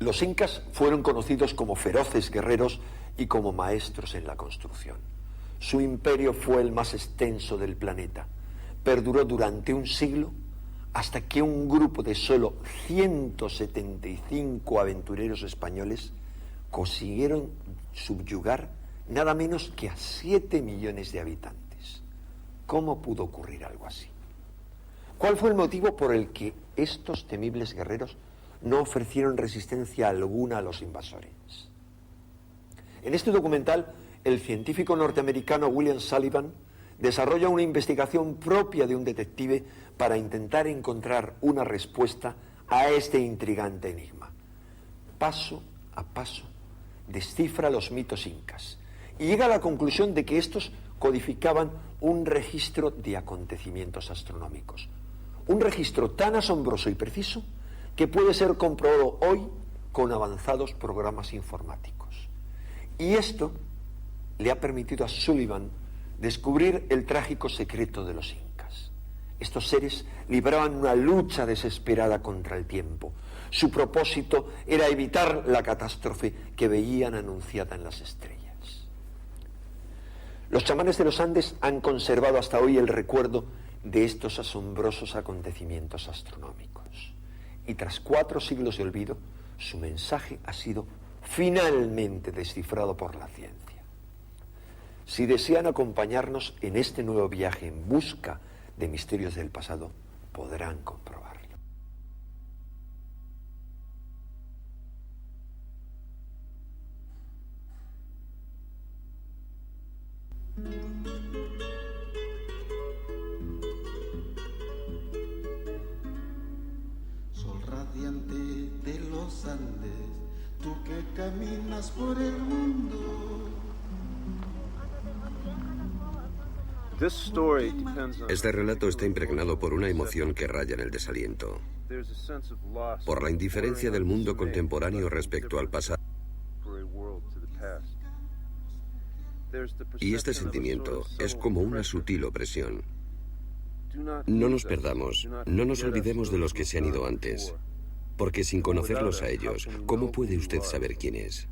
Los incas fueron conocidos como feroces guerreros y como maestros en la construcción. Su imperio fue el más extenso del planeta. Perduró durante un siglo hasta que un grupo de solo 175 aventureros españoles consiguieron subyugar nada menos que a 7 millones de habitantes. ¿Cómo pudo ocurrir algo así? ¿Cuál fue el motivo por el que estos temibles guerreros no ofrecieron resistencia alguna a los invasores? En este documental, el científico norteamericano William Sullivan desarrolla una investigación propia de un detective para intentar encontrar una respuesta a este intrigante enigma. Paso a paso, descifra los mitos incas y llega a la conclusión de que estos codificaban un registro de acontecimientos astronómicos. Un registro tan asombroso y preciso que puede ser comprobado hoy con avanzados programas informáticos. Y esto le ha permitido a Sullivan descubrir el trágico secreto de los incas. Estos seres libraban una lucha desesperada contra el tiempo. Su propósito era evitar la catástrofe que veían anunciada en las estrellas. Los chamanes de los Andes han conservado hasta hoy el recuerdo de estos asombrosos acontecimientos astronómicos. Y tras 4 siglos de olvido, su mensaje ha sido finalmente descifrado por la ciencia. Si desean acompañarnos en este nuevo viaje en busca de misterios del pasado, podrán comprobarlo. Sol radiante de los Andes, tú que caminas por el mundo. Este relato está impregnado por una emoción que raya en el desaliento, por la indiferencia del mundo contemporáneo respecto al pasado. Y este sentimiento es como una sutil opresión. No nos perdamos, no nos olvidemos de los que se han ido antes, porque sin conocerlos a ellos, ¿cómo puede usted saber quién es?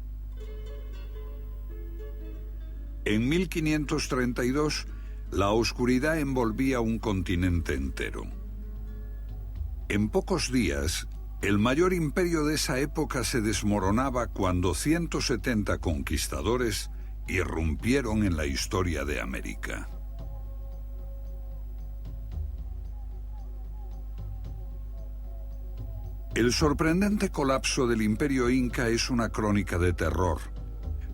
En 1532, la oscuridad envolvía un continente entero. En pocos días, el mayor imperio de esa época se desmoronaba cuando 170 conquistadores irrumpieron en la historia de América. El sorprendente colapso del imperio inca es una crónica de terror,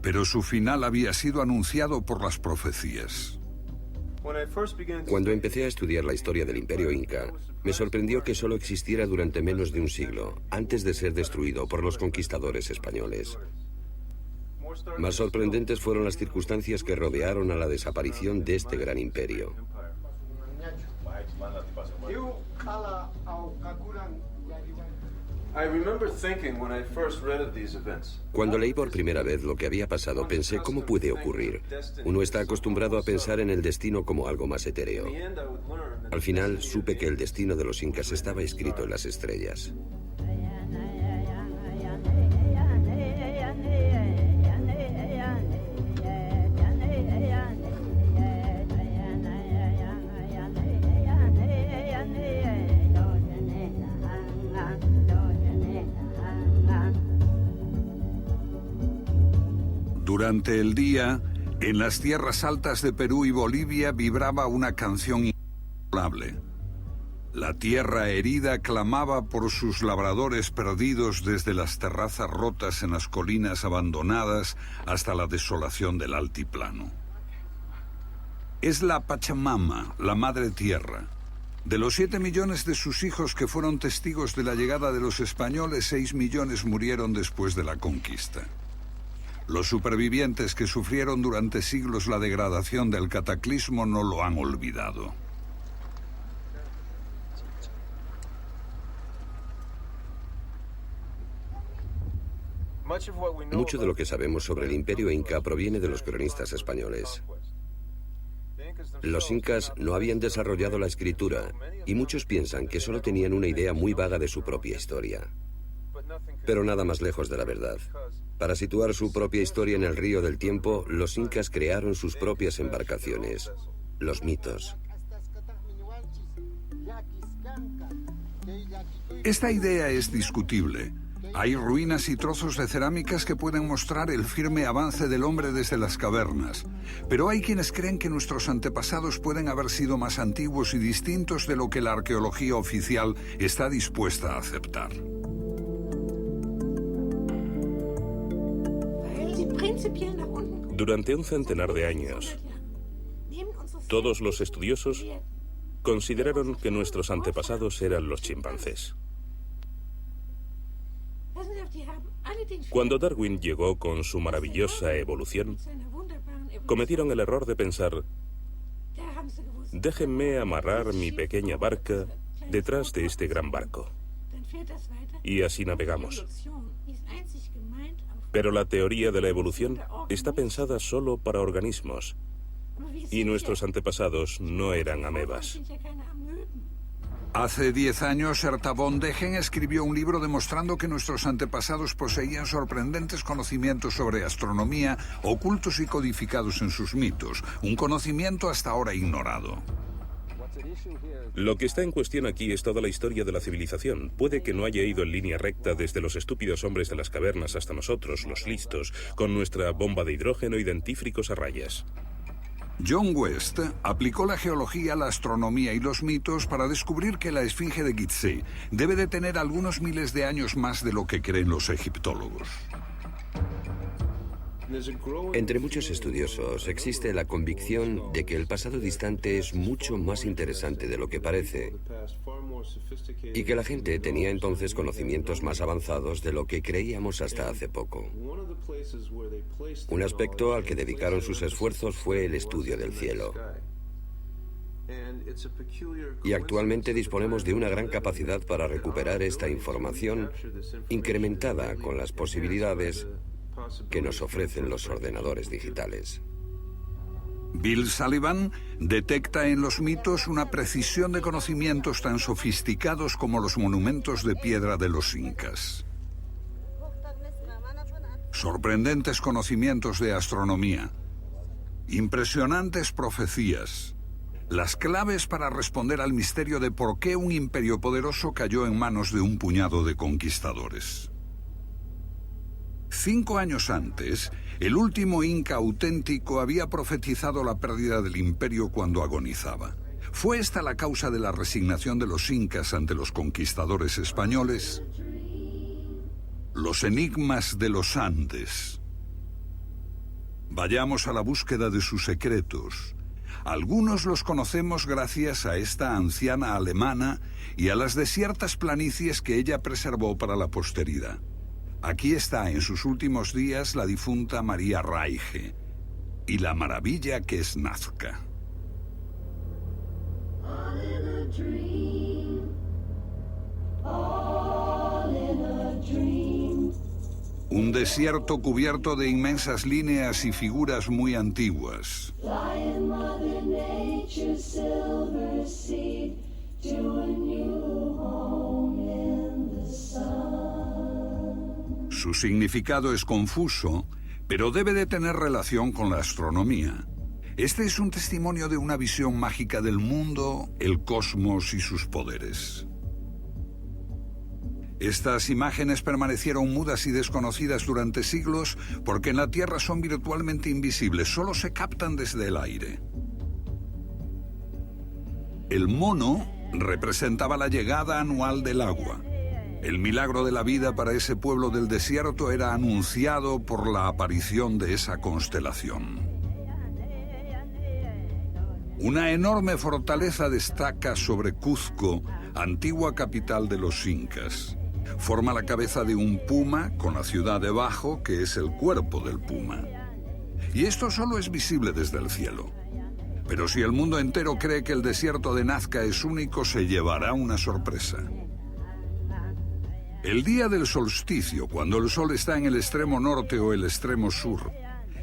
pero su final había sido anunciado por las profecías. Cuando empecé a estudiar la historia del Imperio Inca, me sorprendió que solo existiera durante menos de un siglo, antes de ser destruido por los conquistadores españoles. Más sorprendentes fueron las circunstancias que rodearon a la desaparición de este gran imperio. Cuando leí por primera vez lo que había pasado, pensé, ¿cómo puede ocurrir? Uno está acostumbrado a pensar en el destino como algo más etéreo. Al final, supe que el destino de los incas estaba escrito en las estrellas. Durante el día, en las tierras altas de Perú y Bolivia vibraba una canción incontrolable. La tierra herida clamaba por sus labradores perdidos desde las terrazas rotas en las colinas abandonadas hasta la desolación del altiplano. Es la Pachamama, la madre tierra. De los 7 millones de sus hijos que fueron testigos de la llegada de los españoles, 6 millones murieron después de la conquista. Los supervivientes que sufrieron durante siglos la degradación del cataclismo no lo han olvidado. Mucho de lo que sabemos sobre el Imperio Inca proviene de los cronistas españoles. Los incas no habían desarrollado la escritura y muchos piensan que solo tenían una idea muy vaga de su propia historia. pero nada más lejos de la verdad. Para situar su propia historia en el río del tiempo, los incas crearon sus propias embarcaciones, los mitos. Esta idea es discutible. Hay ruinas y trozos de cerámicas que pueden mostrar el firme avance del hombre desde las cavernas, pero hay quienes creen que nuestros antepasados pueden haber sido más antiguos y distintos de lo que la arqueología oficial está dispuesta a aceptar. Durante un centenar de años, todos los estudiosos consideraron que nuestros antepasados eran los chimpancés. Cuando Darwin llegó con su maravillosa evolución, cometieron el error de pensar: déjenme amarrar mi pequeña barca detrás de este gran barco. Y así navegamos. Pero la teoría de la evolución está pensada solo para organismos, y nuestros antepasados no eran amebas. Hace 10 años, Herta von Degen escribió un libro demostrando que nuestros antepasados poseían sorprendentes conocimientos sobre astronomía, ocultos y codificados en sus mitos, un conocimiento hasta ahora ignorado. Lo que está en cuestión aquí es toda la historia de la civilización. Puede que no haya ido en línea recta desde los estúpidos hombres de las cavernas hasta nosotros, los listos, con nuestra bomba de hidrógeno y dentífricos a rayas. John West aplicó la geología, la astronomía y los mitos para descubrir que la esfinge de Gizeh debe de tener algunos miles de años más de lo que creen los egiptólogos. Entre muchos estudiosos existe la convicción de que el pasado distante es mucho más interesante de lo que parece y que la gente tenía entonces conocimientos más avanzados de lo que creíamos hasta hace poco. Un aspecto al que dedicaron sus esfuerzos fue el estudio del cielo. Y actualmente disponemos de una gran capacidad para recuperar esta información incrementada con las posibilidades que nos ofrecen los ordenadores digitales. Bill Sullivan detecta en los mitos una precisión de conocimientos tan sofisticados como los monumentos de piedra de los incas. Sorprendentes conocimientos de astronomía, impresionantes profecías, las claves para responder al misterio de por qué un imperio poderoso cayó en manos de un puñado de conquistadores. 5 años antes, el último inca auténtico había profetizado la pérdida del imperio cuando agonizaba. ¿Fue esta la causa de la resignación de los incas ante los conquistadores españoles? Los enigmas de los Andes. Vayamos a la búsqueda de sus secretos. Algunos los conocemos gracias a esta anciana alemana y a las desiertas planicies que ella preservó para la posteridad. Aquí está en sus últimos días la difunta María Reiche y la maravilla que es Nazca. Un desierto cubierto de inmensas líneas y figuras muy antiguas. Su significado es confuso, pero debe de tener relación con la astronomía. Este es un testimonio de una visión mágica del mundo, el cosmos y sus poderes. Estas imágenes permanecieron mudas y desconocidas durante siglos porque en la Tierra son virtualmente invisibles, solo se captan desde el aire. El mono representaba la llegada anual del agua. El milagro de la vida para ese pueblo del desierto era anunciado por la aparición de esa constelación. Una enorme fortaleza destaca sobre Cuzco, antigua capital de los incas. Forma la cabeza de un puma con la ciudad debajo, que es el cuerpo del puma. Y esto solo es visible desde el cielo. Pero si el mundo entero cree que el desierto de Nazca es único, se llevará una sorpresa. El día del solsticio, cuando el sol está en el extremo norte o el extremo sur,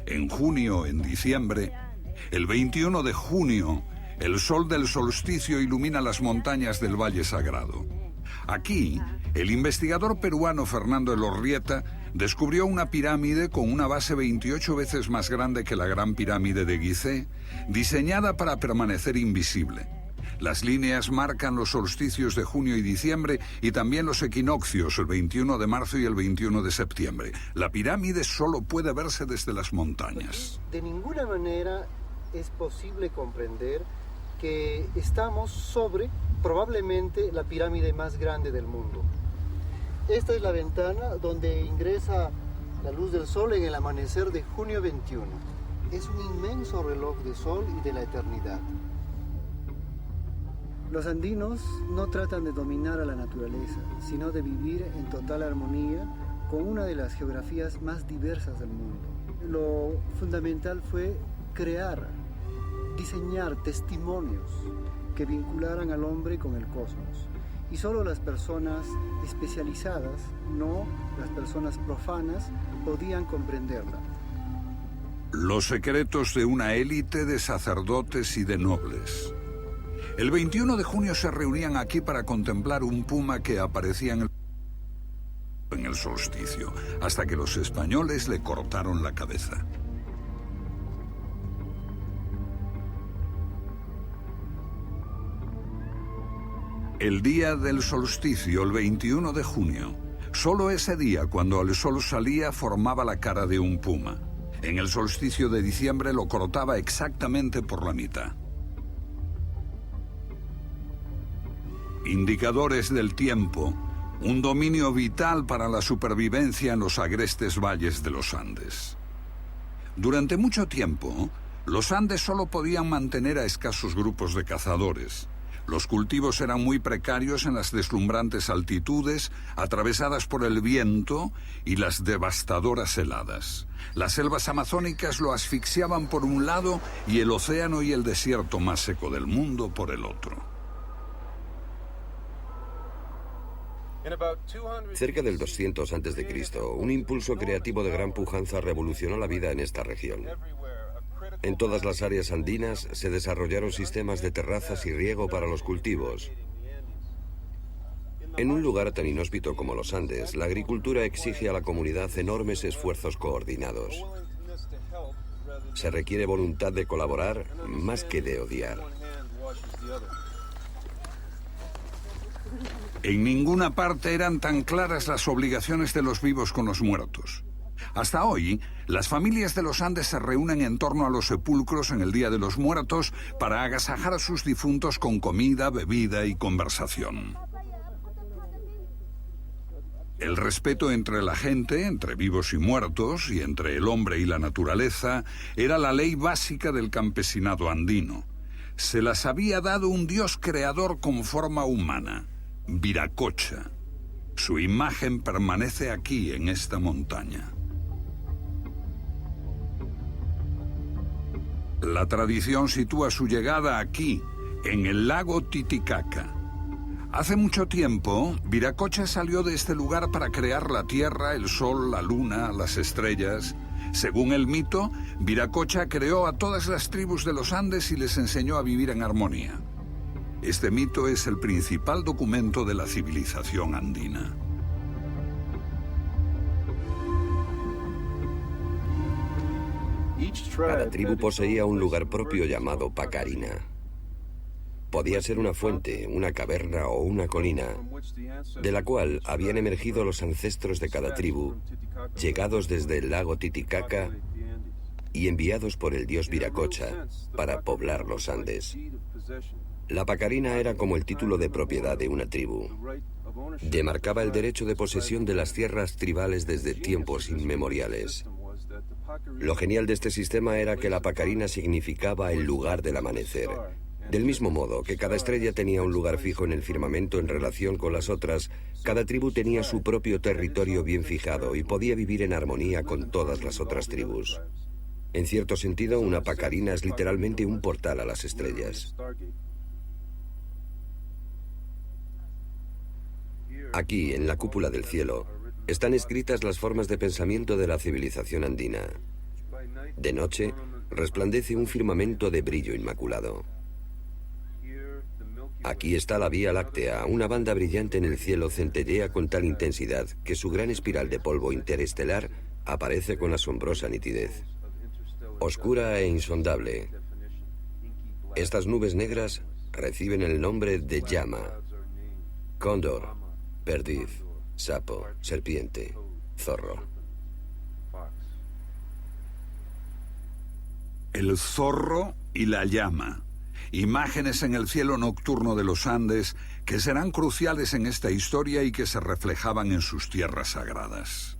en junio o en diciembre, el 21 de junio, el sol del solsticio ilumina las montañas del Valle Sagrado. Aquí, el investigador peruano Fernando Elorrieta descubrió una pirámide con una base 28 veces más grande que la Gran Pirámide de Gizeh, diseñada para permanecer invisible. Las líneas marcan los solsticios de junio y diciembre y también los equinoccios, el 21 de marzo y el 21 de septiembre. La pirámide solo puede verse desde las montañas. De ninguna manera es posible comprender que estamos sobre probablemente la pirámide más grande del mundo. Esta es la ventana donde ingresa la luz del sol en el amanecer de junio 21. Es un inmenso reloj de sol y de la eternidad. Los andinos no tratan de dominar a la naturaleza, sino de vivir en total armonía con una de las geografías más diversas del mundo. Lo fundamental fue crear, diseñar testimonios que vincularan al hombre con el cosmos. Y solo las personas especializadas, no las personas profanas, podían comprenderla. Los secretos de una élite de sacerdotes y de nobles. El 21 de junio se reunían aquí para contemplar un puma que aparecía en el solsticio, hasta que los españoles le cortaron la cabeza. El día del solsticio, el 21 de junio, solo ese día, cuando el sol salía, formaba la cara de un puma. En el solsticio de diciembre lo cortaba exactamente por la mitad. Indicadores del tiempo, un dominio vital para la supervivencia en los agrestes valles de los Andes. Durante mucho tiempo, los Andes solo podían mantener a escasos grupos de cazadores. Los cultivos eran muy precarios en las deslumbrantes altitudes, atravesadas por el viento y las devastadoras heladas. Las selvas amazónicas lo asfixiaban por un lado y el océano y el desierto más seco del mundo por el otro. Cerca del 200 a.C., un impulso creativo de gran pujanza revolucionó la vida en esta región. En todas las áreas andinas se desarrollaron sistemas de terrazas y riego para los cultivos. En un lugar tan inhóspito como los Andes, la agricultura exige a la comunidad enormes esfuerzos coordinados. Se requiere voluntad de colaborar más que de odiar. En ninguna parte eran tan claras las obligaciones de los vivos con los muertos. Hasta hoy, las familias de los Andes se reúnen en torno a los sepulcros en el Día de los Muertos para agasajar a sus difuntos con comida, bebida y conversación. El respeto entre la gente, entre vivos y muertos, y entre el hombre y la naturaleza, era la ley básica del campesinado andino. Se las había dado un dios creador con forma humana, Viracocha. Su imagen permanece aquí, en esta montaña. La tradición sitúa su llegada aquí, en el lago Titicaca. Hace mucho tiempo, Viracocha salió de este lugar para crear la tierra, el sol, la luna, las estrellas. Según el mito, Viracocha creó a todas las tribus de los Andes y les enseñó a vivir en armonía. Este mito es el principal documento de la civilización andina. Cada tribu poseía un lugar propio llamado Pacarina. Podía ser una fuente, una caverna o una colina, de la cual habían emergido los ancestros de cada tribu, llegados desde el lago Titicaca y enviados por el dios Viracocha para poblar los Andes. La Pacarina era como el título de propiedad de una tribu. Demarcaba el derecho de posesión de las tierras tribales desde tiempos inmemoriales. Lo genial de este sistema era que la Pacarina significaba el lugar del amanecer. Del mismo modo que cada estrella tenía un lugar fijo en el firmamento en relación con las otras, cada tribu tenía su propio territorio bien fijado y podía vivir en armonía con todas las otras tribus. En cierto sentido, una Pacarina es literalmente un portal a las estrellas. Aquí, en la cúpula del cielo, están escritas las formas de pensamiento de la civilización andina. De noche, resplandece un firmamento de brillo inmaculado. Aquí está la Vía Láctea, una banda brillante en el cielo centellea con tal intensidad que su gran espiral de polvo interestelar aparece con asombrosa nitidez. Oscura e insondable, estas nubes negras reciben el nombre de llama, cóndor, perdiz, sapo, serpiente, zorro. El zorro y la llama. Imágenes en el cielo nocturno de los Andes que serán cruciales en esta historia y que se reflejaban en sus tierras sagradas.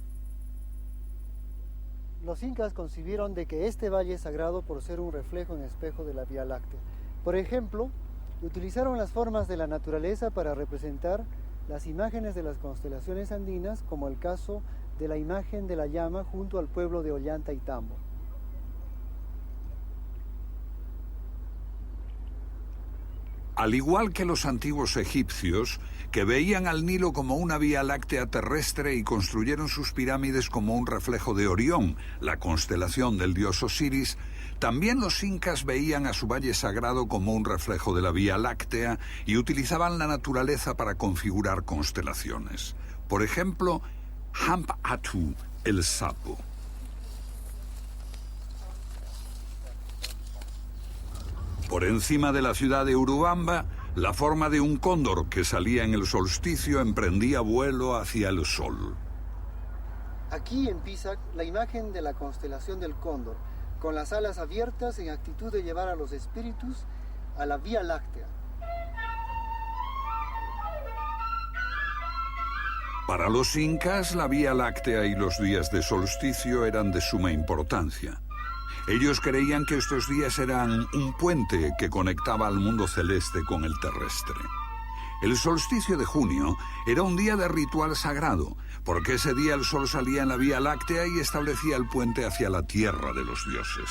Los incas concibieron de que este valle es sagrado por ser un reflejo en espejo de la Vía Láctea. Por ejemplo, utilizaron las formas de la naturaleza para representar las imágenes de las constelaciones andinas, como el caso de la imagen de la llama junto al pueblo de Ollantaytambo. Al igual que los antiguos egipcios, que veían al Nilo como una vía láctea terrestre y construyeron sus pirámides como un reflejo de Orión, la constelación del dios Osiris, también los incas veían a su valle sagrado como un reflejo de la Vía Láctea y utilizaban la naturaleza para configurar constelaciones. Por ejemplo, Hampatu, el sapo. Por encima de la ciudad de Urubamba, la forma de un cóndor que salía en el solsticio emprendía vuelo hacia el sol. Aquí en Pisac, la imagen de la constelación del cóndor, con las alas abiertas en actitud de llevar a los espíritus a la Vía Láctea. Para los incas, la Vía Láctea y los días de solsticio eran de suma importancia. Ellos creían que estos días eran un puente que conectaba al mundo celeste con el terrestre. El solsticio de junio era un día de ritual sagrado, porque ese día el sol salía en la Vía Láctea y establecía el puente hacia la tierra de los dioses.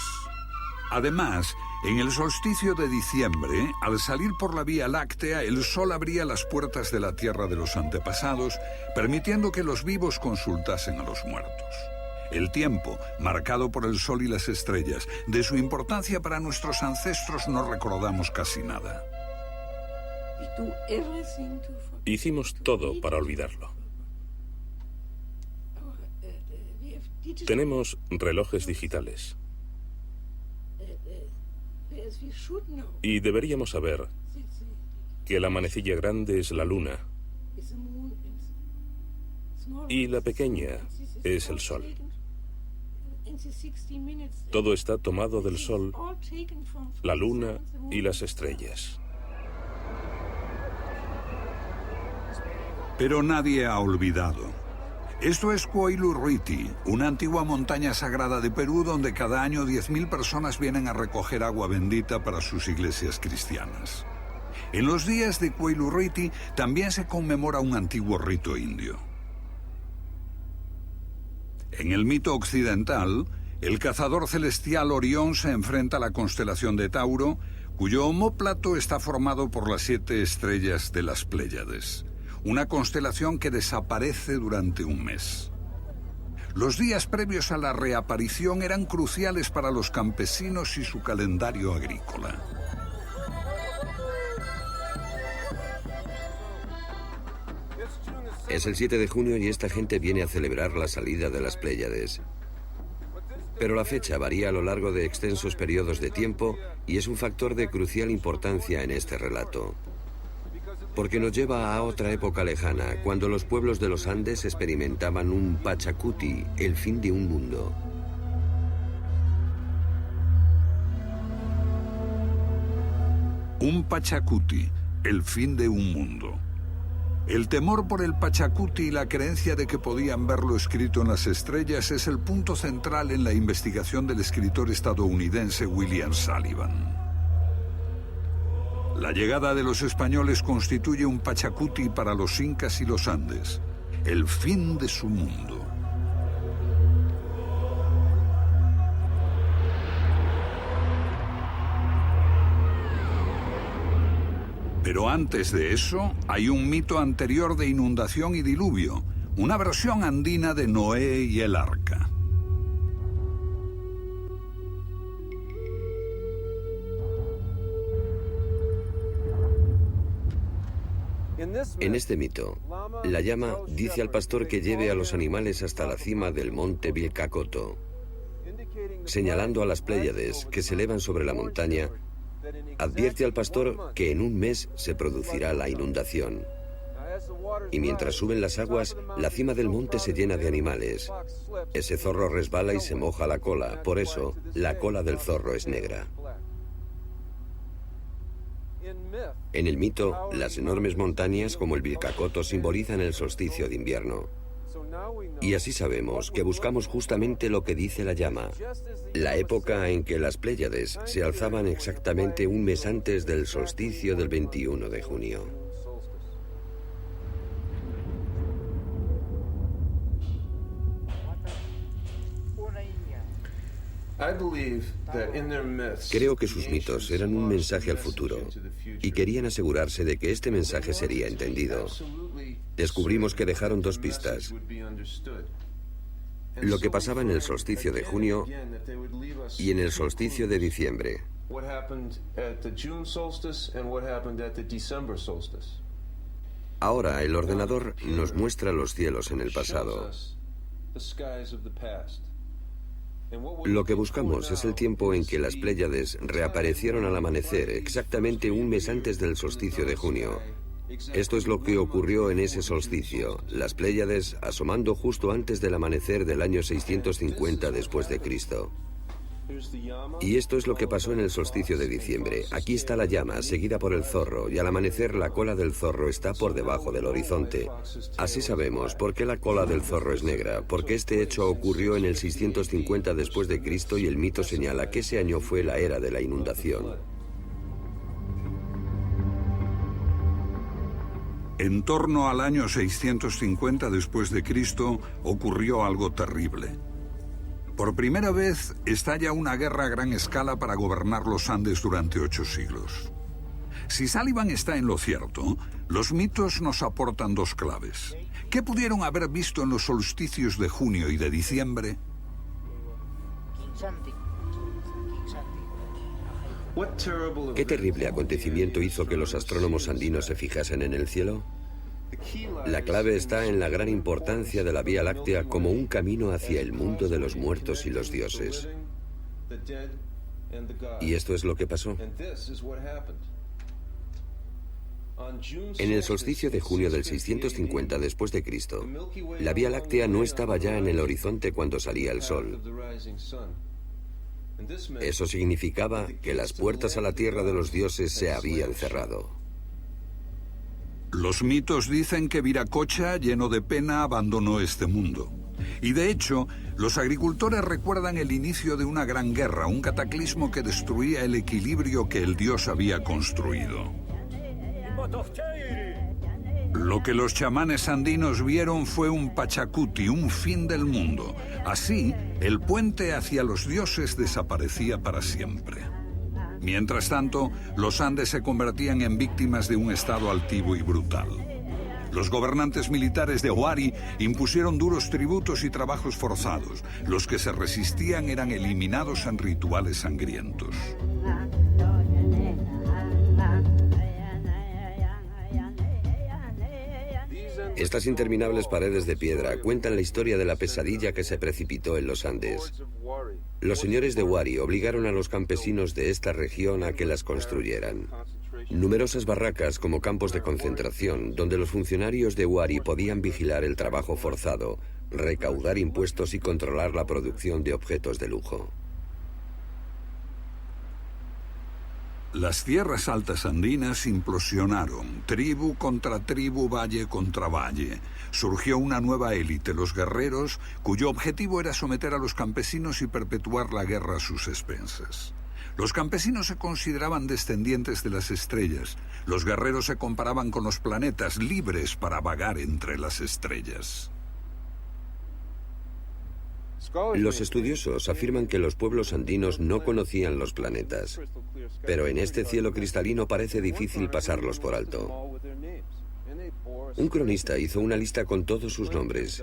Además, en el solsticio de diciembre, al salir por la Vía Láctea, el sol abría las puertas de la tierra de los antepasados, permitiendo que los vivos consultasen a los muertos. El tiempo, marcado por el sol y las estrellas, de su importancia para nuestros ancestros no recordamos casi nada. Hicimos todo para olvidarlo. Tenemos relojes digitales. Y deberíamos saber que la manecilla grande es la luna y la pequeña es el sol. Todo está tomado del sol, la luna y las estrellas. Pero nadie ha olvidado. Esto es Huaylu Urruti, una antigua montaña sagrada de Perú donde cada año 10.000 personas vienen a recoger agua bendita para sus iglesias cristianas. En los días de Huaylu Urruti también se conmemora un antiguo rito indio. En el mito occidental, el cazador celestial Orión se enfrenta a la constelación de Tauro, cuyo omóplato está formado por las 7 estrellas de las Pléyades, una constelación que desaparece durante un mes. Los días previos a la reaparición eran cruciales para los campesinos y su calendario agrícola. Es el 7 de junio y esta gente viene a celebrar la salida de las Pléyades. Pero la fecha varía a lo largo de extensos periodos de tiempo y es un factor de crucial importancia en este relato. Porque nos lleva a otra época lejana, cuando los pueblos de los Andes experimentaban un Pachacuti, el fin de un mundo. Un Pachacuti, el fin de un mundo. El temor por el Pachacuti y la creencia de que podían verlo escrito en las estrellas es el punto central en la investigación del escritor estadounidense William Sullivan. La llegada de los españoles constituye un Pachacuti para los incas y los Andes, el fin de su mundo. Pero antes de eso, hay un mito anterior de inundación y diluvio, una versión andina de Noé y el arca. En este mito, la llama dice al pastor que lleve a los animales hasta la cima del monte Vilcacotto, señalando a las Pléyades que se elevan sobre la montaña. Advierte al pastor que en un mes se producirá la inundación. Y mientras suben las aguas, la cima del monte se llena de animales. Ese zorro resbala y se moja la cola, por eso la cola del zorro es negra. En el mito, las enormes montañas como el Vilcacotto simbolizan el solsticio de invierno. Y así sabemos que buscamos justamente lo que dice la llama, la época en que las Pléyades se alzaban exactamente un mes antes del solsticio del 21 de junio. Creo que sus mitos eran un mensaje al futuro y querían asegurarse de que este mensaje sería entendido. Descubrimos que dejaron dos pistas: lo que pasaba en el solsticio de junio y en el solsticio de diciembre. Ahora el ordenador nos muestra los cielos en el pasado. Lo que buscamos es el tiempo en que las Pléyades reaparecieron al amanecer, exactamente un mes antes del solsticio de junio. Esto es lo que ocurrió en ese solsticio, las Pléyades asomando justo antes del amanecer del año 650 después de Cristo. Y esto es lo que pasó en el solsticio de diciembre. Aquí está la llama, seguida por el zorro, y al amanecer la cola del zorro está por debajo del horizonte. Así sabemos por qué la cola del zorro es negra, porque este hecho ocurrió en el 650 después de Cristo y el mito señala que ese año fue la era de la inundación. En torno al año 650 después de Cristo ocurrió algo terrible. Por primera vez estalla una guerra a gran escala para gobernar los Andes durante 8 siglos. Si Sullivan está en lo cierto, los mitos nos aportan dos claves. ¿Qué pudieron haber visto en los solsticios de junio y de diciembre? ¿Qué terrible acontecimiento hizo que los astrónomos andinos se fijasen en el cielo? La clave está en la gran importancia de la Vía Láctea como un camino hacia el mundo de los muertos y los dioses. Y esto es lo que pasó. En el solsticio de junio del 650 después de Cristo, la Vía Láctea no estaba ya en el horizonte cuando salía el sol. Eso significaba que las puertas a la tierra de los dioses se habían cerrado. Los mitos dicen que Viracocha, lleno de pena, abandonó este mundo. Y de hecho, los agricultores recuerdan el inicio de una gran guerra, un cataclismo que destruía el equilibrio que el dios había construido. Lo que los chamanes andinos vieron fue un Pachacuti, un fin del mundo. Así, el puente hacia los dioses desaparecía para siempre. Mientras tanto, los Andes se convertían en víctimas de un estado altivo y brutal. Los gobernantes militares de Huari impusieron duros tributos y trabajos forzados. Los que se resistían eran eliminados en rituales sangrientos. Estas interminables paredes de piedra cuentan la historia de la pesadilla que se precipitó en los Andes. Los señores de Huari obligaron a los campesinos de esta región a que las construyeran. Numerosas barracas como campos de concentración, donde los funcionarios de Huari podían vigilar el trabajo forzado, recaudar impuestos y controlar la producción de objetos de lujo. Las tierras altas andinas implosionaron, tribu contra tribu, valle contra valle. Surgió una nueva élite, los guerreros, cuyo objetivo era someter a los campesinos y perpetuar la guerra a sus expensas. Los campesinos se consideraban descendientes de las estrellas. Los guerreros se comparaban con los planetas, libres para vagar entre las estrellas. Los estudiosos afirman que los pueblos andinos no conocían los planetas, pero en este cielo cristalino parece difícil pasarlos por alto. Un cronista hizo una lista con todos sus nombres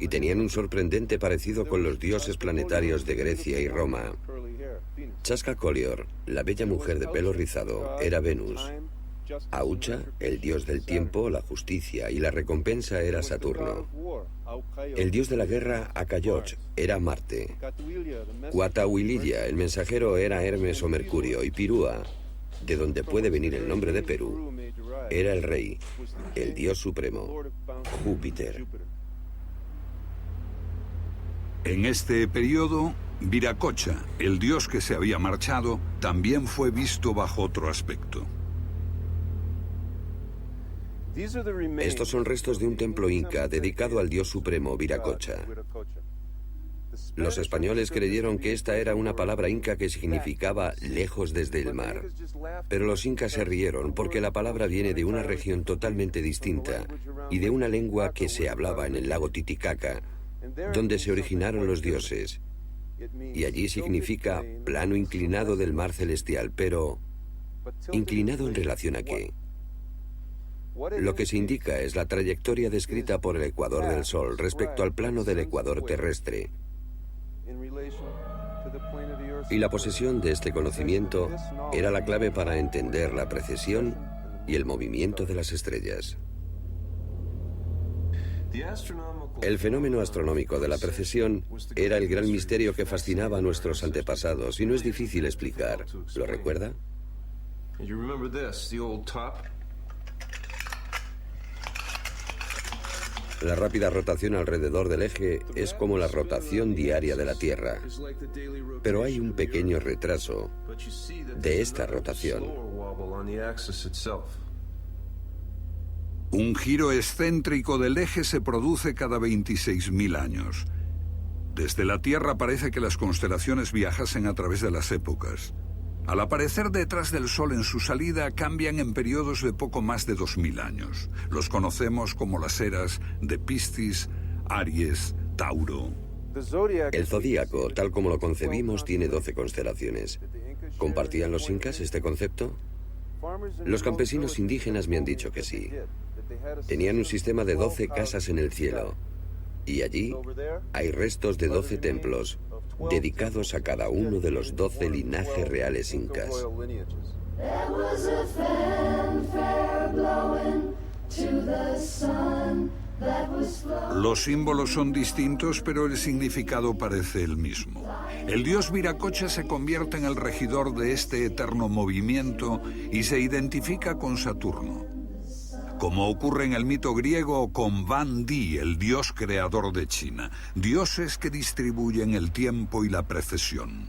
y tenían un sorprendente parecido con los dioses planetarios de Grecia y Roma. Chaska Collior, la bella mujer de pelo rizado, era Venus. Aucha, el dios del tiempo, la justicia y la recompensa, era Saturno. El dios de la guerra, Acayoch, era Marte. Cuatahuiliya, el mensajero, era Hermes o Mercurio. Y Pirúa, de donde puede venir el nombre de Perú, era el rey, el dios supremo, Júpiter. En este periodo, Viracocha, el dios que se había marchado, también fue visto bajo otro aspecto. Estos son restos de un templo inca dedicado al dios supremo Viracocha. Los españoles creyeron que esta era una palabra inca que significaba lejos desde el mar. Pero los incas se rieron porque la palabra viene de una región totalmente distinta y de una lengua que se hablaba en el lago Titicaca, donde se originaron los dioses. Y allí significa plano inclinado del mar celestial, pero ¿inclinado en relación a qué? Lo que se indica es la trayectoria descrita por el ecuador del Sol respecto al plano del ecuador terrestre. Y la posesión de este conocimiento era la clave para entender la precesión y el movimiento de las estrellas. El fenómeno astronómico de la precesión era el gran misterio que fascinaba a nuestros antepasados y no es difícil explicar. ¿Lo recuerda? La rápida rotación alrededor del eje es como la rotación diaria de la Tierra. Pero hay un pequeño retraso de esta rotación. Un giro excéntrico del eje se produce cada 26.000 años. Desde la Tierra parece que las constelaciones viajasen a través de las épocas. Al aparecer detrás del Sol en su salida, cambian en periodos de poco más de 2.000 años. Los conocemos como las eras de Piscis, Aries, Tauro. El zodíaco, tal como lo concebimos, tiene 12 constelaciones. ¿Compartían los incas este concepto? Los campesinos indígenas me han dicho que sí. Tenían un sistema de 12 casas en el cielo. Y allí hay restos de 12 templos dedicados a cada uno de los 12 linajes reales incas. Los símbolos son distintos, pero el significado parece el mismo. El dios Viracocha se convierte en el regidor de este eterno movimiento y se identifica con Saturno. Como ocurre en el mito griego con Van Di, el dios creador de China, dioses que distribuyen el tiempo y la precesión.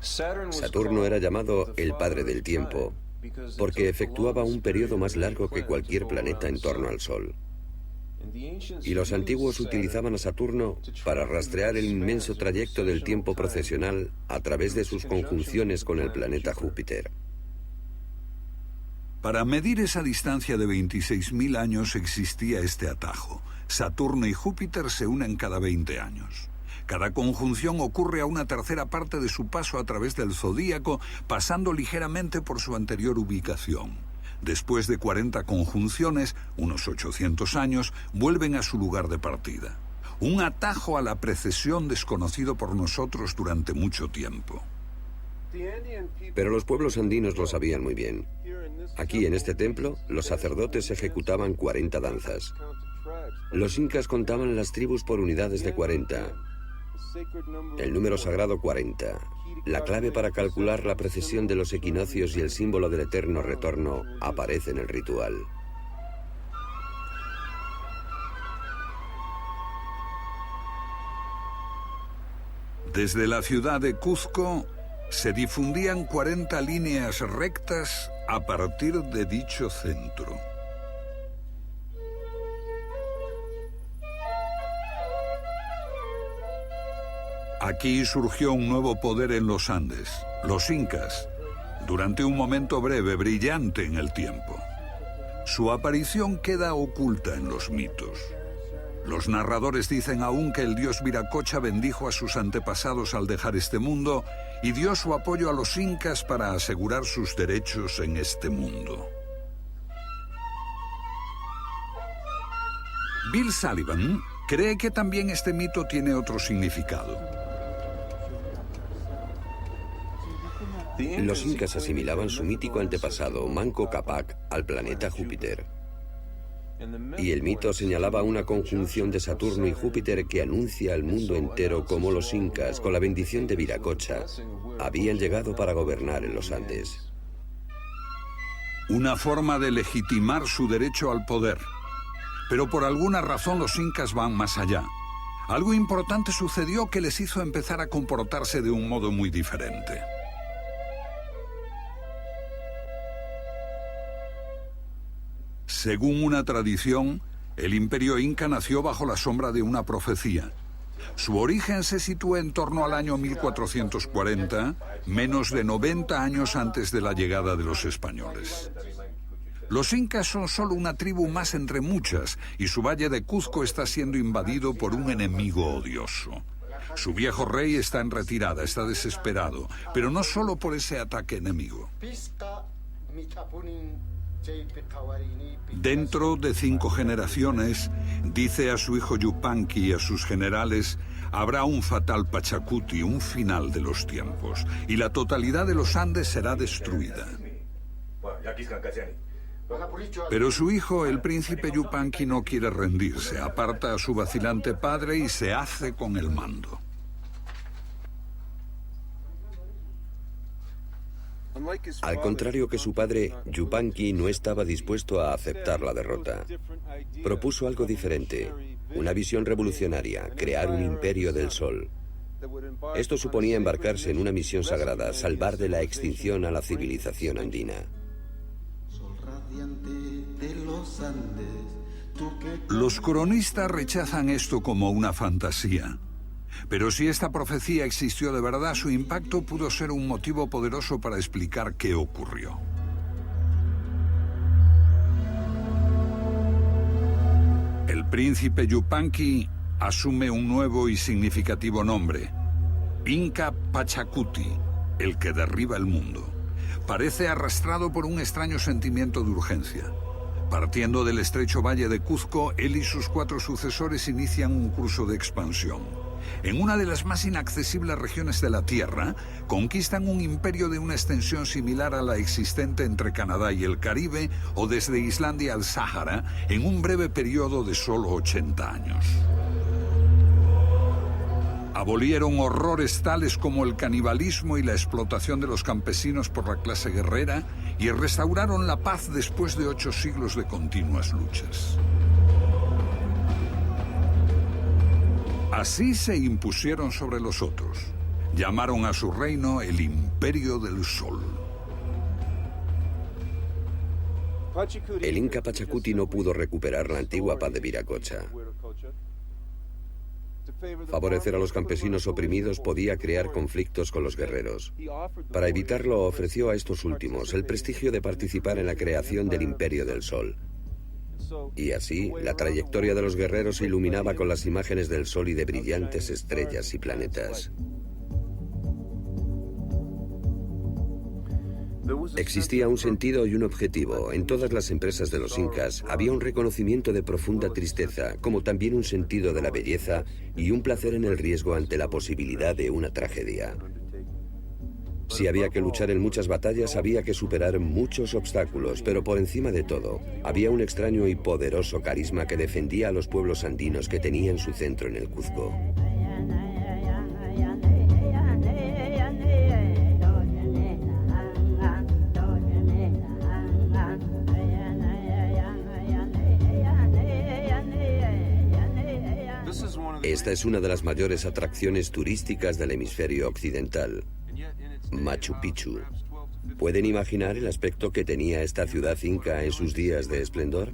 Saturno era llamado el padre del tiempo porque efectuaba un periodo más largo que cualquier planeta en torno al Sol. Y los antiguos utilizaban a Saturno para rastrear el inmenso trayecto del tiempo procesional a través de sus conjunciones con el planeta Júpiter. Para medir esa distancia de 26.000 años existía este atajo. Saturno y Júpiter se unen cada 20 años. Cada conjunción ocurre a una tercera parte de su paso a través del zodíaco, pasando ligeramente por su anterior ubicación. Después de 40 conjunciones, unos 800 años, vuelven a su lugar de partida. Un atajo a la precesión desconocido por nosotros durante mucho tiempo. Pero los pueblos andinos lo sabían muy bien. Aquí, en este templo, los sacerdotes ejecutaban 40 danzas. Los incas contaban las tribus por unidades de 40. El número sagrado 40. La clave para calcular la precesión de los equinoccios y el símbolo del eterno retorno aparece en el ritual. Desde la ciudad de Cuzco se difundían 40 líneas rectas a partir de dicho centro. Aquí surgió un nuevo poder en los Andes, los incas, durante un momento breve, brillante en el tiempo. Su aparición queda oculta en los mitos. Los narradores dicen aún que el dios Viracocha bendijo a sus antepasados al dejar este mundo y dio su apoyo a los incas para asegurar sus derechos en este mundo. Bill Sullivan cree que también este mito tiene otro significado. Los incas asimilaban su mítico antepasado, Manco Cápac, al planeta Júpiter. Y el mito señalaba una conjunción de Saturno y Júpiter que anuncia al mundo entero cómo los incas, con la bendición de Viracocha, habían llegado para gobernar en los Andes. Una forma de legitimar su derecho al poder. Pero por alguna razón los incas van más allá. Algo importante sucedió que les hizo empezar a comportarse de un modo muy diferente. Según una tradición, el imperio inca nació bajo la sombra de una profecía. Su origen se sitúa en torno al año 1440, menos de 90 años antes de la llegada de los españoles. Los incas son solo una tribu más entre muchas, y su valle de Cuzco está siendo invadido por un enemigo odioso. Su viejo rey está en retirada, está desesperado, pero no solo por ese ataque enemigo. Dentro de 5 generaciones, dice a su hijo Yupanqui y a sus generales, habrá un fatal Pachacuti, un final de los tiempos, y la totalidad de los Andes será destruida. Pero su hijo, el príncipe Yupanqui, no quiere rendirse, aparta a su vacilante padre y se hace con el mando. Al contrario que su padre, Yupanqui no estaba dispuesto a aceptar la derrota. Propuso algo diferente, una visión revolucionaria, crear un imperio del sol. Esto suponía embarcarse en una misión sagrada, salvar de la extinción a la civilización andina. Los cronistas rechazan esto como una fantasía. Pero si esta profecía existió de verdad, su impacto pudo ser un motivo poderoso para explicar qué ocurrió. El príncipe Yupanqui asume un nuevo y significativo nombre: Inca Pachacuti, el que derriba el mundo. Parece arrastrado por un extraño sentimiento de urgencia. Partiendo del estrecho valle de Cuzco, él y sus 4 sucesores inician un curso de expansión. En una de las más inaccesibles regiones de la Tierra, conquistan un imperio de una extensión similar a la existente entre Canadá y el Caribe, o desde Islandia al Sáhara, en un breve periodo de solo 80 años. Abolieron horrores tales como el canibalismo y la explotación de los campesinos por la clase guerrera, y restauraron la paz después de 8 siglos de continuas luchas. Así se impusieron sobre los otros. Llamaron a su reino el Imperio del Sol. El Inca Pachacuti no pudo recuperar la antigua paz de Viracocha. Favorecer a los campesinos oprimidos podía crear conflictos con los guerreros. Para evitarlo, ofreció a estos últimos el prestigio de participar en la creación del Imperio del Sol. Y así, la trayectoria de los guerreros se iluminaba con las imágenes del sol y de brillantes estrellas y planetas. Existía un sentido y un objetivo. En todas las empresas de los incas había un reconocimiento de profunda tristeza, como también un sentido de la belleza y un placer en el riesgo ante la posibilidad de una tragedia. Si había que luchar en muchas batallas, había que superar muchos obstáculos, pero por encima de todo, había un extraño y poderoso carisma que defendía a los pueblos andinos que tenían su centro en el Cuzco. Esta es una de las mayores atracciones turísticas del hemisferio occidental, Machu Picchu. ¿Pueden imaginar el aspecto que tenía esta ciudad inca en sus días de esplendor?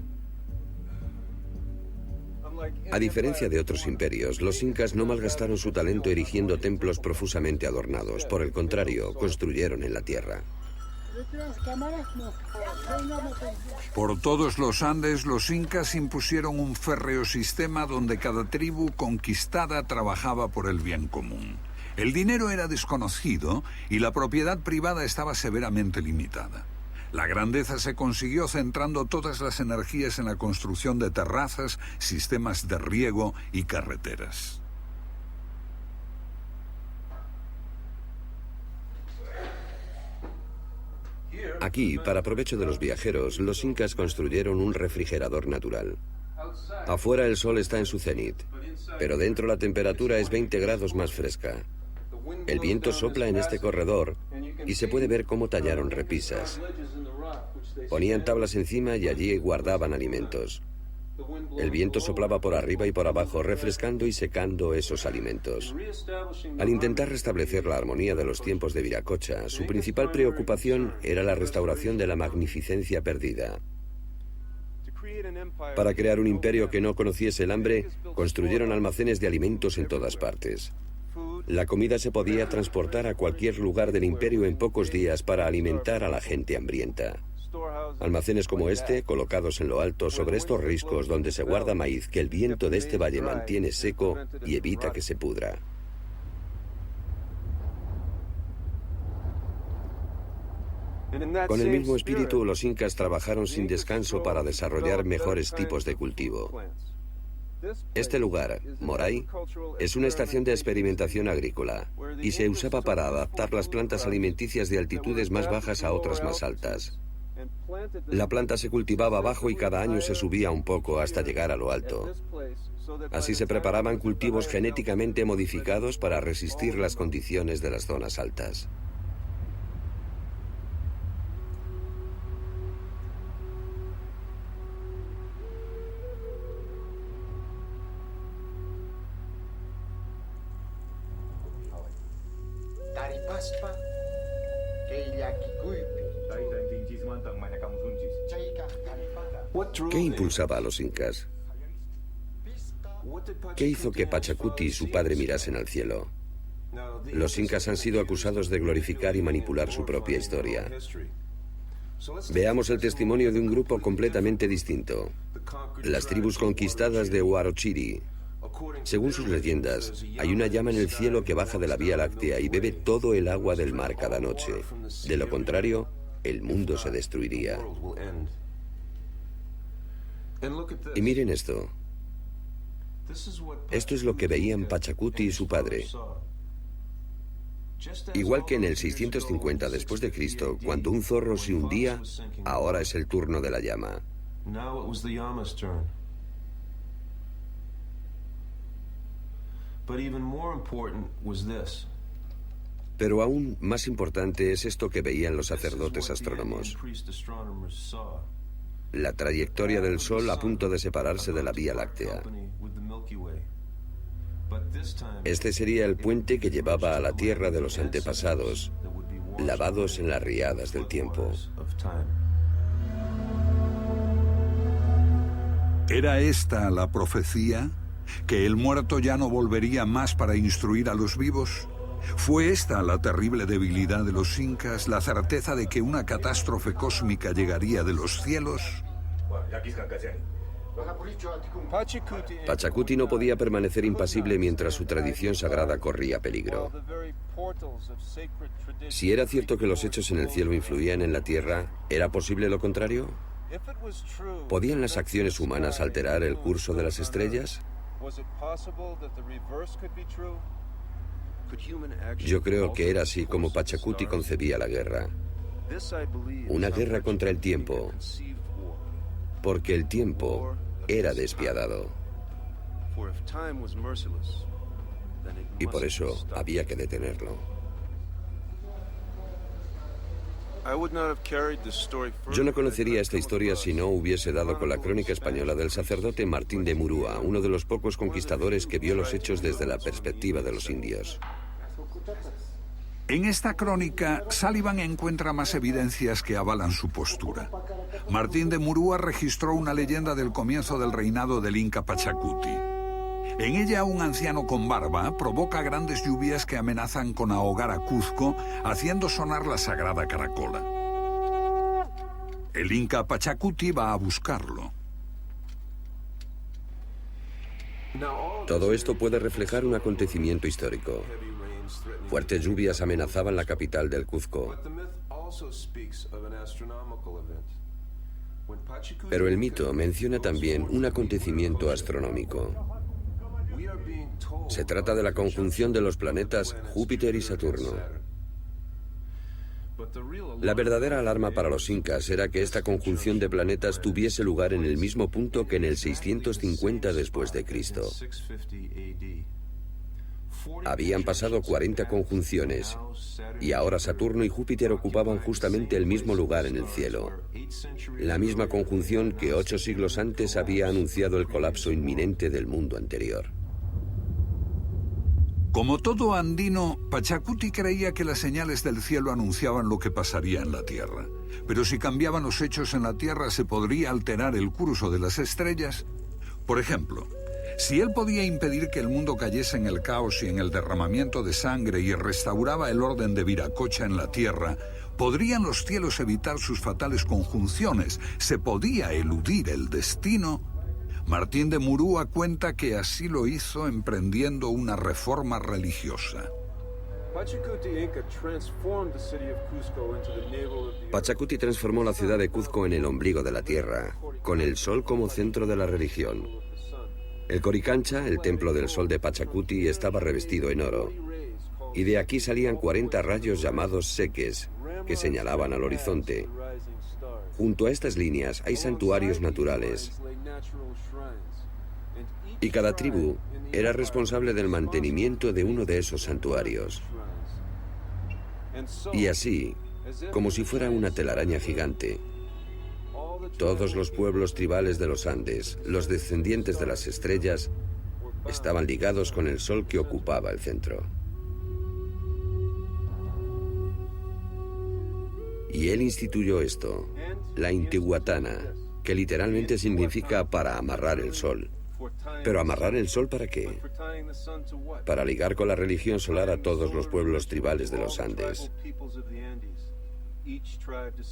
A diferencia de otros imperios, los incas no malgastaron su talento erigiendo templos profusamente adornados. Por el contrario, construyeron en la tierra. Por todos los Andes, los incas impusieron un férreo sistema donde cada tribu conquistada trabajaba por el bien común. El dinero era desconocido y la propiedad privada estaba severamente limitada. La grandeza se consiguió centrando todas las energías en la construcción de terrazas, sistemas de riego y carreteras. Aquí, para provecho de los viajeros, los incas construyeron un refrigerador natural. Afuera el sol está en su cenit, pero dentro la temperatura es 20 grados más fresca. El viento sopla en este corredor y se puede ver cómo tallaron repisas. Ponían tablas encima y allí guardaban alimentos. El viento soplaba por arriba y por abajo, refrescando y secando esos alimentos. Al intentar restablecer la armonía de los tiempos de Viracocha, su principal preocupación era la restauración de la magnificencia perdida. Para crear un imperio que no conociese el hambre, construyeron almacenes de alimentos en todas partes. La comida se podía transportar a cualquier lugar del imperio en pocos días para alimentar a la gente hambrienta. Almacenes como este, colocados en lo alto sobre estos riscos donde se guarda maíz que el viento de este valle mantiene seco y evita que se pudra. Con el mismo espíritu, los incas trabajaron sin descanso para desarrollar mejores tipos de cultivo. Este lugar, Moray, es una estación de experimentación agrícola y se usaba para adaptar las plantas alimenticias de altitudes más bajas a otras más altas. La planta se cultivaba abajo y cada año se subía un poco hasta llegar a lo alto. Así se preparaban cultivos genéticamente modificados para resistir las condiciones de las zonas altas. ¿Qué impulsaba a los incas? ¿Qué hizo que Pachacuti y su padre mirasen al cielo? Los incas han sido acusados de glorificar y manipular su propia historia. Veamos el testimonio de un grupo completamente distinto. Las tribus conquistadas de Huarochiri. Según sus leyendas, hay una llama en el cielo que baja de la Vía Láctea y bebe todo el agua del mar cada noche. De lo contrario, el mundo se destruiría. Y miren esto. Esto es lo que veían Pachacuti y su padre. Igual que en el 650 después de Cristo, cuando un zorro se hundía, ahora es el turno de la llama. Pero aún más importante es esto que veían los sacerdotes astrónomos. La trayectoria del Sol a punto de separarse de la Vía Láctea. Este sería el puente que llevaba a la tierra de los antepasados, lavados en las riadas del tiempo. ¿Era esta la profecía? ¿Que el muerto ya no volvería más para instruir a los vivos? ¿Fue esta la terrible debilidad de los incas, la certeza de que una catástrofe cósmica llegaría de los cielos? Pachacuti no podía permanecer impasible mientras su tradición sagrada corría peligro. Si era cierto que los hechos en el cielo influían en la tierra, ¿era posible lo contrario? ¿Podían las acciones humanas alterar el curso de las estrellas? Yo creo que era así como Pachacuti concebía la guerra. Una guerra contra el tiempo, porque el tiempo era despiadado. Y por eso había que detenerlo. Yo no conocería esta historia si no hubiese dado con la crónica española del sacerdote Martín de Murúa, uno de los pocos conquistadores que vio los hechos desde la perspectiva de los indios. En esta crónica, Sullivan encuentra más evidencias que avalan su postura. Martín de Murúa registró una leyenda del comienzo del reinado del Inca Pachacuti. En ella, un anciano con barba provoca grandes lluvias que amenazan con ahogar a Cuzco, haciendo sonar la sagrada caracola. El Inca Pachacuti va a buscarlo. Todo esto puede reflejar un acontecimiento histórico. Fuertes lluvias amenazaban la capital del Cuzco. Pero el mito menciona también un acontecimiento astronómico. Se trata de la conjunción de los planetas Júpiter y Saturno. La verdadera alarma para los incas era que esta conjunción de planetas tuviese lugar en el mismo punto que en el 650 después de Cristo. Habían pasado 40 conjunciones y ahora Saturno y Júpiter ocupaban justamente el mismo lugar en el cielo. La misma conjunción que 8 siglos antes había anunciado el colapso inminente del mundo anterior. Como todo andino, Pachacuti creía que las señales del cielo anunciaban lo que pasaría en la Tierra. Pero si cambiaban los hechos en la Tierra, ¿se podría alterar el curso de las estrellas? Por ejemplo, si él podía impedir que el mundo cayese en el caos y en el derramamiento de sangre y restauraba el orden de Viracocha en la Tierra, ¿podrían los cielos evitar sus fatales conjunciones? ¿Se podía eludir el destino? Martín de Murúa cuenta que así lo hizo emprendiendo una reforma religiosa. Pachacuti transformó la ciudad de Cuzco en el ombligo de la tierra, con el sol como centro de la religión. El Coricancha, el templo del sol de Pachacuti, estaba revestido en oro, y de aquí salían 40 rayos llamados seques, que señalaban al horizonte. Junto a estas líneas hay santuarios naturales, y cada tribu era responsable del mantenimiento de uno de esos santuarios. Y así, como si fuera una telaraña gigante, todos los pueblos tribales de los Andes, los descendientes de las estrellas, estaban ligados con el sol que ocupaba el centro. Y él instituyó esto, la Intihuatana, que literalmente significa para amarrar el sol. ¿Pero amarrar el sol para qué? Para ligar con la religión solar a todos los pueblos tribales de los Andes.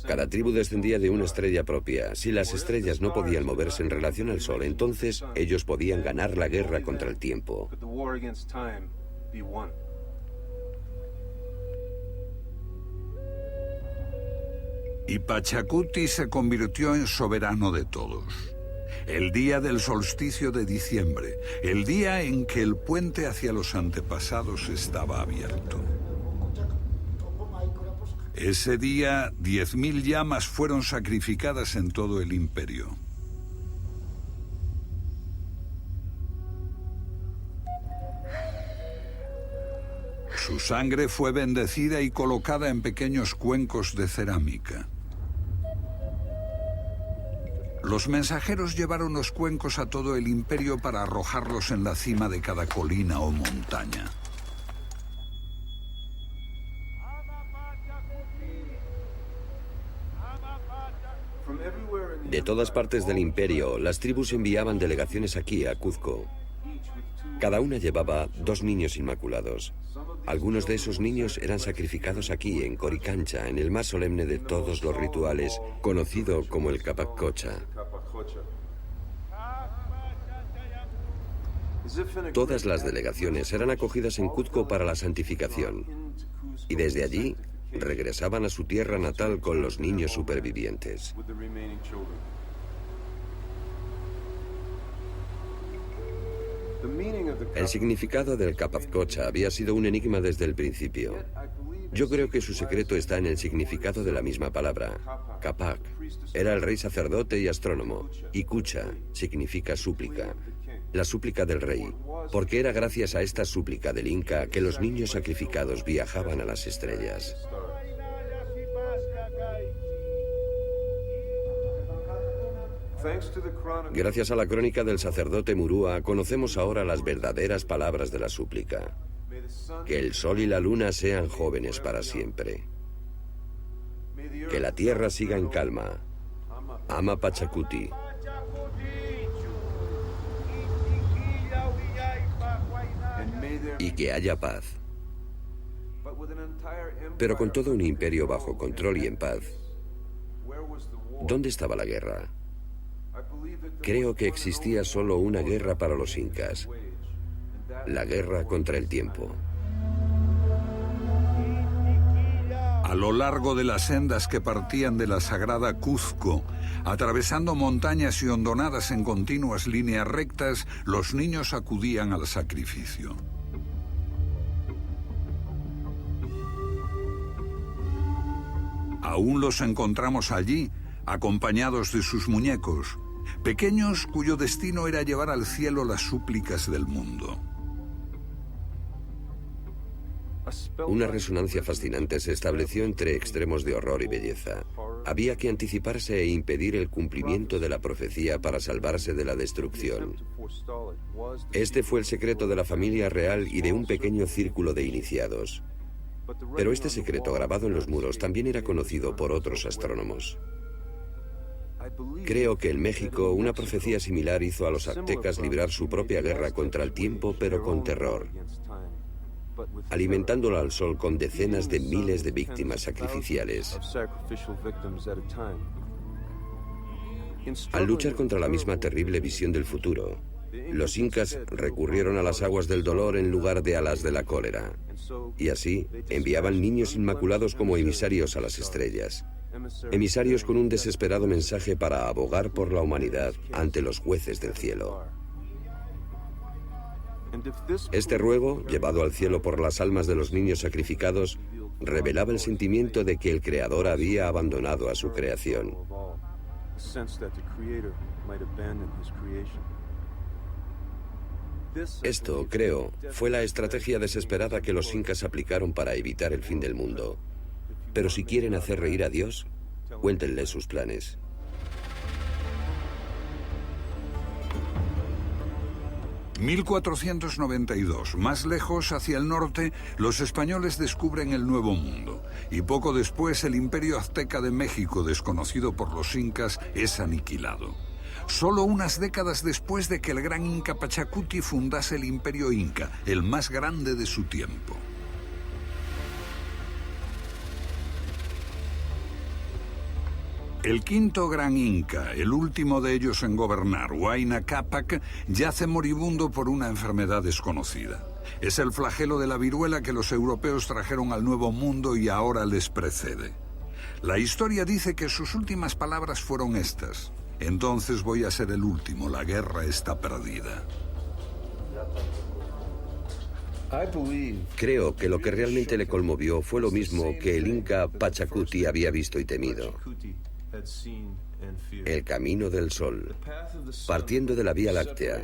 Cada tribu descendía de una estrella propia. Si las estrellas no podían moverse en relación al sol, entonces ellos podían ganar la guerra contra el tiempo. Y Pachacuti se convirtió en soberano de todos. El día del solsticio de diciembre, el día en que el puente hacia los antepasados estaba abierto. Ese día, 10.000 llamas fueron sacrificadas en todo el imperio. Su sangre fue bendecida y colocada en pequeños cuencos de cerámica. Los mensajeros llevaron los cuencos a todo el imperio para arrojarlos en la cima de cada colina o montaña. De todas partes del imperio, las tribus enviaban delegaciones aquí, a Cuzco. Cada una llevaba 2 niños inmaculados. Algunos de esos niños eran sacrificados aquí, en Coricancha, en el más solemne de todos los rituales, conocido como el Capac Cocha. Todas las delegaciones eran acogidas en Cuzco para la santificación, y desde allí regresaban a su tierra natal con los niños supervivientes. El significado del Capac Cocha había sido un enigma desde el principio. Yo creo que su secreto está en el significado de la misma palabra. Capac era el rey sacerdote y astrónomo, y Cucha significa súplica, la súplica del rey, porque era gracias a esta súplica del Inca que los niños sacrificados viajaban a las estrellas. Gracias a la crónica del sacerdote Murúa, conocemos ahora las verdaderas palabras de la súplica. Que el sol y la luna sean jóvenes para siempre. Que la tierra siga en calma. Ama Pachacuti. Y que haya paz. Pero con todo un imperio bajo control y en paz, ¿dónde estaba la guerra? Creo que existía solo una guerra para los incas, la guerra contra el tiempo. A lo largo de las sendas que partían de la sagrada Cuzco, atravesando montañas y hondonadas en continuas líneas rectas, los niños acudían al sacrificio. Aún los encontramos allí, acompañados de sus muñecos, pequeños cuyo destino era llevar al cielo las súplicas del mundo. Una resonancia fascinante se estableció entre extremos de horror y belleza. Había que anticiparse e impedir el cumplimiento de la profecía para salvarse de la destrucción. Este fue el secreto de la familia real y de un pequeño círculo de iniciados. Pero este secreto grabado en los muros también era conocido por otros astrónomos. Creo que en México una profecía similar hizo a los aztecas librar su propia guerra contra el tiempo, pero con terror, alimentándolo al sol con decenas de miles de víctimas sacrificiales. Al luchar contra la misma terrible visión del futuro, los incas recurrieron a las aguas del dolor en lugar de a las de la cólera, y así enviaban niños inmaculados como emisarios a las estrellas, emisarios con un desesperado mensaje para abogar por la humanidad ante los jueces del cielo. Este ruego, llevado al cielo por las almas de los niños sacrificados, revelaba el sentimiento de que el Creador había abandonado a su creación. Esto, creo, fue la estrategia desesperada que los incas aplicaron para evitar el fin del mundo. Pero si quieren hacer reír a Dios, cuéntenle sus planes. ...1492, más lejos, hacia el norte, los españoles descubren el Nuevo Mundo. Y poco después, el Imperio Azteca de México, desconocido por los incas, es aniquilado. Solo unas décadas después de que el gran Inca Pachacuti fundase el Imperio Inca, el más grande de su tiempo. El quinto gran Inca, el último de ellos en gobernar, Huayna Cápac, yace moribundo por una enfermedad desconocida. Es el flagelo de la viruela que los europeos trajeron al Nuevo Mundo y ahora les precede. La historia dice que sus últimas palabras fueron estas: entonces voy a ser el último, la guerra está perdida. Creo que lo que realmente le conmovió fue lo mismo que el Inca Pachacuti había visto y temido: el camino del sol, partiendo de la Vía Láctea,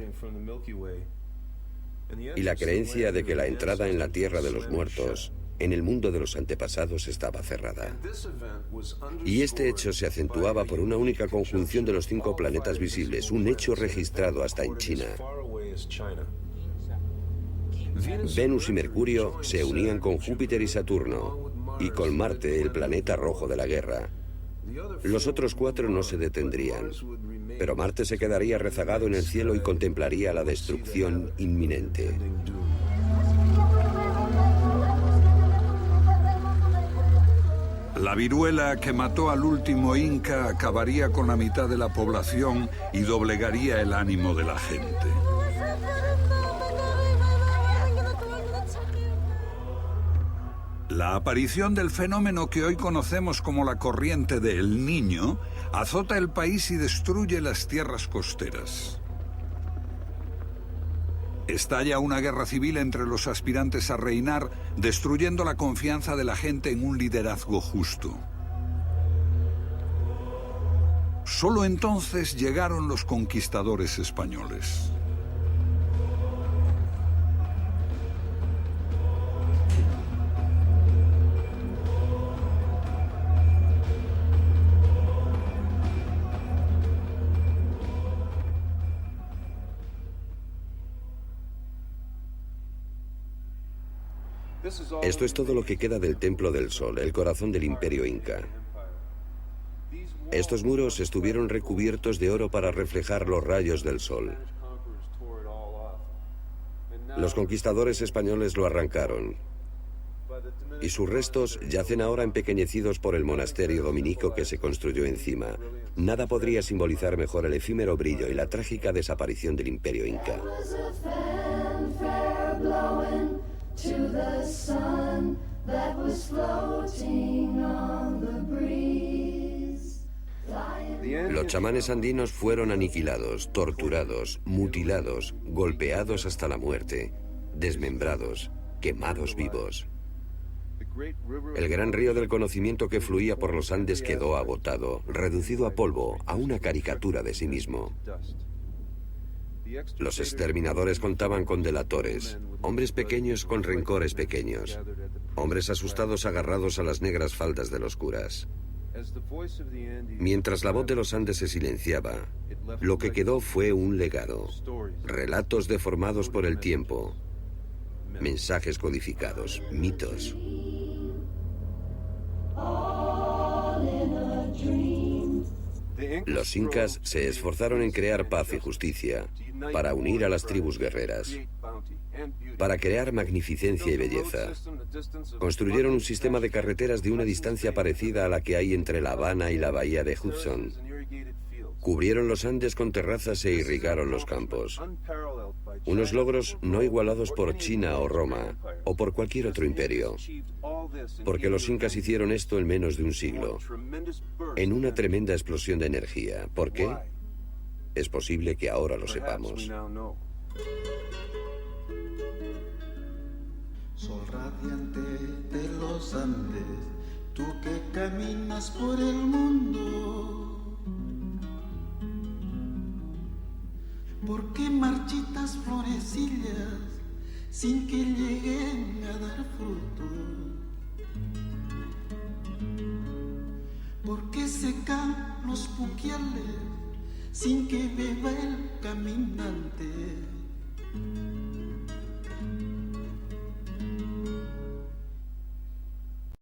y la creencia de que la entrada en la tierra de los muertos, en el mundo de los antepasados, estaba cerrada. Y este hecho se acentuaba por una única conjunción de los 5 planetas visibles, un hecho registrado hasta en China. Venus y Mercurio se unían con Júpiter y Saturno, y con Marte, el planeta rojo de la guerra. Los otros 4 no se detendrían, pero Marte se quedaría rezagado en el cielo y contemplaría la destrucción inminente. La viruela que mató al último Inca acabaría con la mitad de la población y doblegaría el ánimo de la gente. La aparición del fenómeno que hoy conocemos como la corriente del Niño azota el país y destruye las tierras costeras. Estalla una guerra civil entre los aspirantes a reinar, destruyendo la confianza de la gente en un liderazgo justo. Solo entonces llegaron los conquistadores españoles. Esto es todo lo que queda del Templo del Sol, el corazón del Imperio Inca. Estos muros estuvieron recubiertos de oro para reflejar los rayos del sol. Los conquistadores españoles lo arrancaron, y sus restos yacen ahora empequeñecidos por el monasterio dominico que se construyó encima. Nada podría simbolizar mejor el efímero brillo y la trágica desaparición del Imperio Inca. Los chamanes andinos fueron aniquilados, torturados, mutilados, golpeados hasta la muerte, desmembrados, quemados vivos. El gran río del conocimiento que fluía por los Andes quedó agotado, reducido a polvo, a una caricatura de sí mismo. Los exterminadores contaban con delatores, hombres pequeños con rencores pequeños, hombres asustados agarrados a las negras faldas de los curas. Mientras la voz de los Andes se silenciaba, lo que quedó fue un legado, relatos deformados por el tiempo, mensajes codificados, mitos. Los incas se esforzaron en crear paz y justicia, para unir a las tribus guerreras, para crear magnificencia y belleza. Construyeron un sistema de carreteras de una distancia parecida a la que hay entre La Habana y la bahía de Hudson. Cubrieron los Andes con terrazas e irrigaron los campos. Unos logros no igualados por China o Roma, o por cualquier otro imperio. Porque los incas hicieron esto en menos de un siglo, en una tremenda explosión de energía. ¿Por qué? Es posible que ahora lo sepamos. Sol radiante de los Andes, tú que caminas por el mundo, ¿por qué marchitas florecillas sin que lleguen a dar fruto? ¿Por qué secan los puquiales sin que beba el caminante?